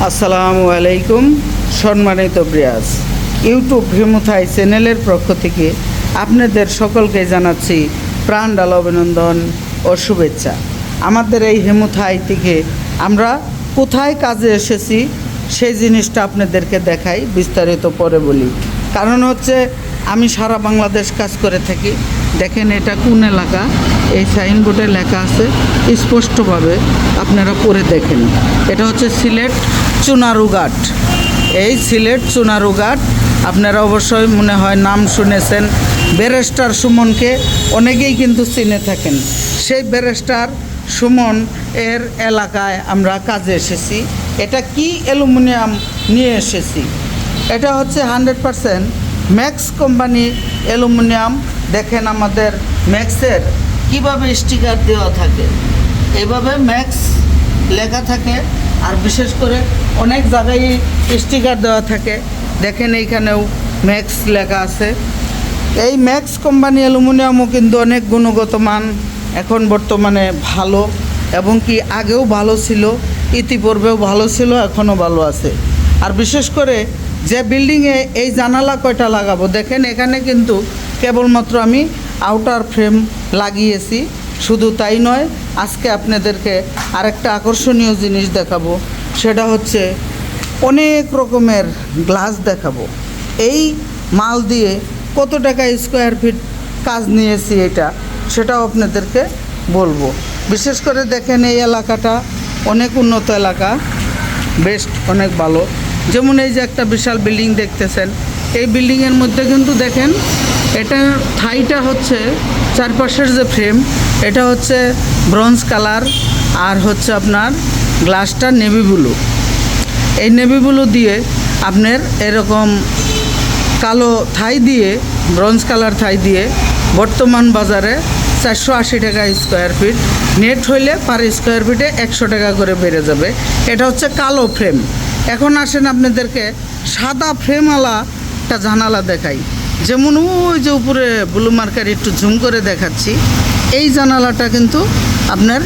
আসসালামু আলাইকুম সম্মানিত ব্রিয়াস ইউটিউব হিমুথাই চ্যানেলের পক্ষ থেকে আপনাদের সকলকে জানাচ্ছি প্রাণ ঢাল অভিনন্দন ও শুভেচ্ছা। আমাদের এই হিমুথাই থেকে আমরা কোথায় কাজে এসেছি সেই জিনিসটা আপনাদেরকে দেখাই, বিস্তারিত পরে বলি। কারণ হচ্ছে আমি সারা বাংলাদেশ কাজ করে থাকি। দেখেন এটা কোন এলাকা, এই সাইনবোর্ডে লেখা আছে স্পষ্টভাবে, আপনারা পড়ে দেখেন। এটা হচ্ছে সিলেট চুনারুঘাট। এই সিলেট চুনারুঘাট আপনারা অবশ্যই মনে হয় নাম শুনেছেন। ব্যারিস্টার সুমনকে অনেকেই কিন্তু চিনে থাকেন। সেই ব্যারিস্টার সুমন এর এলাকায় আমরা কাজে এসেছি। এটা কি অ্যালুমিনিয়াম নিয়ে এসেছি, এটা হচ্ছে 100% ম্যাক্স কোম্পানি অ্যালুমিনিয়াম। দেখেন আমাদের ম্যাক্সের কিভাবে স্টিকার দেওয়া থাকে, এভাবে ম্যাক্স লেখা থাকে। আর বিশেষ করে অনেক জায়গায় স্টিকার দেওয়া থাকে। দেখেন এইখানেও ম্যাক্স লেখা আছে। এই ম্যাক্স কোম্পানি অ্যালুমিনিয়ামও কিন্তু অনেক গুণগত মান এখন বর্তমানে ভালো, এবং কি আগেও ভালো ছিল, ইতিপূর্বেও ভালো ছিল, এখনও ভালো আছে। আর বিশেষ করে যে বিল্ডিংয়ে এই জানালা কয়টা লাগাবো, দেখেন এখানে কিন্তু কেবলমাত্র আমি আউটার ফ্রেম লাগিয়েছি। শুধু তাই নয়, আজকে আপনাদেরকে আরেকটা আকর্ষণীয় জিনিস দেখাবো, সেটা হচ্ছে অনেক রকমের গ্লাস দেখাবো। এই মাল দিয়ে কত টাকা স্কোয়ার ফিট কাজ নিয়েছি এটা, সেটাও আপনাদেরকে বলবো। বিশেষ করে দেখেন এই এলাকাটা অনেক উন্নত এলাকা, বেস্ট, অনেক ভালো। যেমন এই যে একটা বিশাল বিল্ডিং দেখতেছেন, এই বিল্ডিংয়ের মধ্যে কিন্তু দেখেন এটার থাইটা হচ্ছে চারপাশের যে ফ্রেম, এটা হচ্ছে ব্রোঞ্জ কালার, আর হচ্ছে আপনার গ্লাসটা নেভি ব্লু। এই নেভি ব্লু দিয়ে আপনার এরকম কালো থাই দিয়ে, ব্রোঞ্জ কালার থাই দিয়ে বর্তমান বাজারে 480 টাকা স্কোয়ার ফিট, নেট হইলে পার স্কোয়ার ফিটে 100 টাকা করে বেড়ে যাবে। এটা হচ্ছে কালো ফ্রেম। এখন আসেন আপনাদেরকে সাদা ফ্রেমওয়ালা একটা জানালা দেখাই। যেমন ওই যে উপরে ব্লু মার্কার, একটু জুম করে দেখাচ্ছি। এই জানালাটা কিন্তু আপনার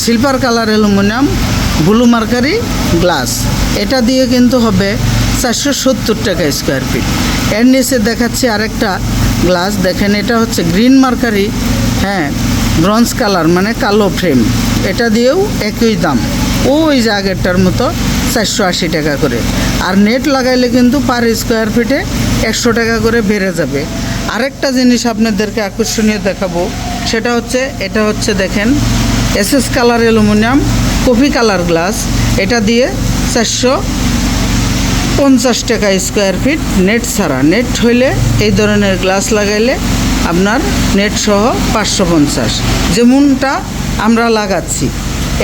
silver colour aluminium blue mercury glass. এটা দিয়ে কিন্তু হবে 470 টাকা স্কোয়ার ফিট। এর নিচে দেখাচ্ছি আরেকটা গ্লাস, দেখেন এটা হচ্ছে গ্রিন মার্কারি, হ্যাঁ, ব্রোঞ্জ কালার মানে কালো ফ্রেম। এটা দিয়েও একই দাম, ওই যে আগেরটার মতো 480 টাকা করে। আর নেট লাগাইলে কিন্তু পার স্কোয়ার ফিটে 100 টাকা করে বেড়ে যাবে। আরেকটা জিনিস আপনাদেরকে আকর্ষণীয় দেখাবো, সেটা হচ্ছে এটা হচ্ছে দেখেন SS colour aluminium coffee colour glass. এটা দিয়ে 450 টাকা স্কোয়ার ফিট নেট ছাড়া। নেট হইলে এই ধরনের গ্লাস লাগাইলে আপনার নেট সহ 550, যেমনটা আমরা লাগাচ্ছি।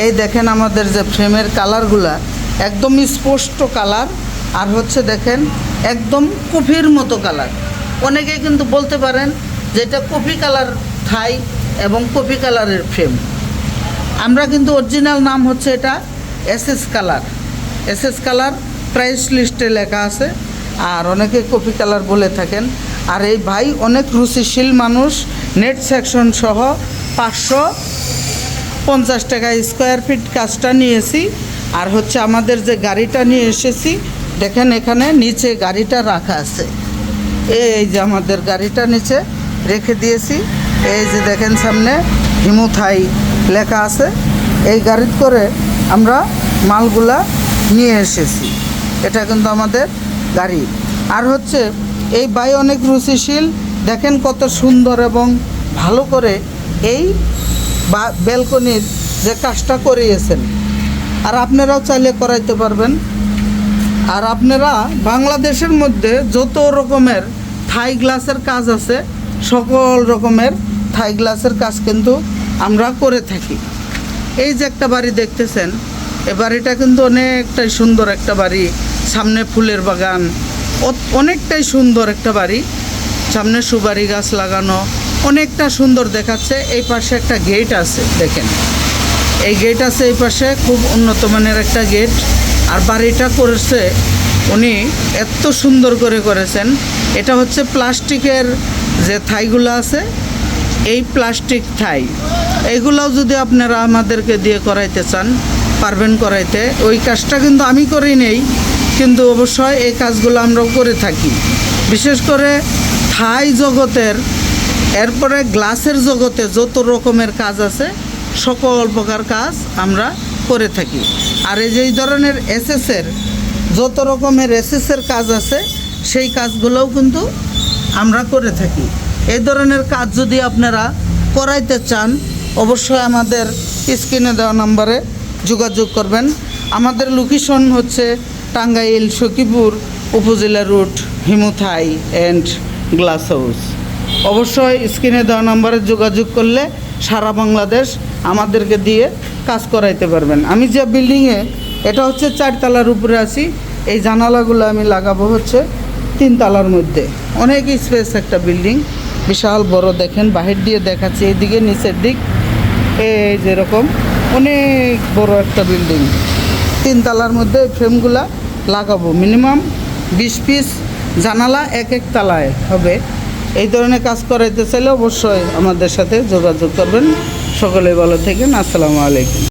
এই দেখেন আমাদের যে ফ্রেমের কালারগুলা একদম স্পষ্ট কালার, আর হচ্ছে দেখেন একদম কফির মতো কালার। অনেকে কিন্তু বলতে পারেন যে এটা কফি কালার থাই এবং কফি কালারের ফ্রেম। আমরা কিন্তু অরিজিনাল নাম হচ্ছে এটা SS colour. SS colour price লিস্টে লেখা আছে, আর অনেকে কফি কালার বলে থাকেন। আর এই ভাই অনেক রুচিশীল মানুষ, নেট সেকশন সহ 550 টাকা স্কোয়ার ফিট কাজটা নিয়েছি। আর হচ্ছে আমাদের যে গাড়িটা নিয়ে এসেছি, দেখেন এখানে নিচে গাড়িটা রাখা আছে। এই যে আমাদের গাড়িটা নিচে রেখে দিয়েছি। এই যে দেখেন সামনে হিমুথাই লেখা আছে। এই গাড়িতে করে আমরা মালগুলা নিয়ে এসেছি। এটা কিন্তু আমাদের গাড়ি। আর হচ্ছে এই ভাই অনেক রুচিশীল, দেখেন কত সুন্দর এবং ভালো করে এই ব্যালকনির যে কাজটা করিয়েছেন। আর আপনারাও চাইলে করাইতে পারবেন। আর আপনারা বাংলাদেশের মধ্যে যত রকমের থাই গ্লাসের কাজ আছে, সকল রকমের থাই গ্লাসের কাজ কিন্তু আমরা করে থাকি। এই যে একটা বাড়ি দেখতেছেন, এ বাড়িটা কিন্তু অনেকটাই সুন্দর একটা বাড়ি। সামনে ফুলের বাগান, অনেকটাই সুন্দর একটা বাড়ি। সামনে সুপারি গাছ লাগানো, অনেকটা সুন্দর দেখাচ্ছে। এই পাশে একটা গেট আছে, দেখেন এই গেট আছে এই পাশে, খুব উন্নত মানের একটা গেট। আর বাড়িটা করেছে উনি এত সুন্দর করে করেছেন। এটা হচ্ছে প্লাস্টিকের যে থাইগুলো আছে, এই প্লাস্টিক থাই, এইগুলোও যদি আপনারা আমাদেরকে দিয়ে করাইতে চান পারবেন করাইতে। ওই কাজটা কিন্তু আমি করি নেই, কিন্তু অবশ্যই এই কাজগুলো আমরাও করে থাকি। বিশেষ করে থাই জগতের, এরপরে গ্লাসের জগতে যত রকমের কাজ আছে সকল প্রকার কাজ আমরা করে থাকি। আর এই যে এই ধরনের এসএসের যত রকমের এসএসের কাজ আছে সেই কাজগুলোও কিন্তু আমরা করে থাকি। এই ধরনের কাজ যদি আপনারা করাইতে চান অবশ্যই আমাদের স্ক্রিনে দেওয়া নাম্বারে যোগাযোগ করবেন। আমাদের লোকেশন হচ্ছে টাঙ্গাইল সখীপুর উপজেলা রুট, হিমুথাই অ্যান্ড গ্লাস হাউস। অবশ্যই স্ক্রিনে দেওয়া নাম্বারে যোগাযোগ করলে সারা বাংলাদেশ আমাদেরকে দিয়ে কাজ করাইতে পারবেন। আমি যে বিল্ডিংয়ে, এটা হচ্ছে 4 তলার উপরে আছি, এই জানালাগুলো আমি লাগাবো হচ্ছে 3 তলার মধ্যে। অনেক স্পেস একটা বিল্ডিং, বিশাল বড়। দেখেন বাহির দিয়ে দেখাচ্ছি, এইদিকে নিচের দিক এই যেরকম অনেক বড় একটা বিল্ডিং। 3 তলার মধ্যে ফ্রেমগুলা লাগাবো। মিনিমাম 20 পিস জানালা এক তলায় হবে। এই ধরনের কাজ করাইতে চাইলে অবশ্যই আমাদের সাথে যোগাযোগ করবেন। সকলে ভালো থাকেন। আসসালামু আলাইকুম।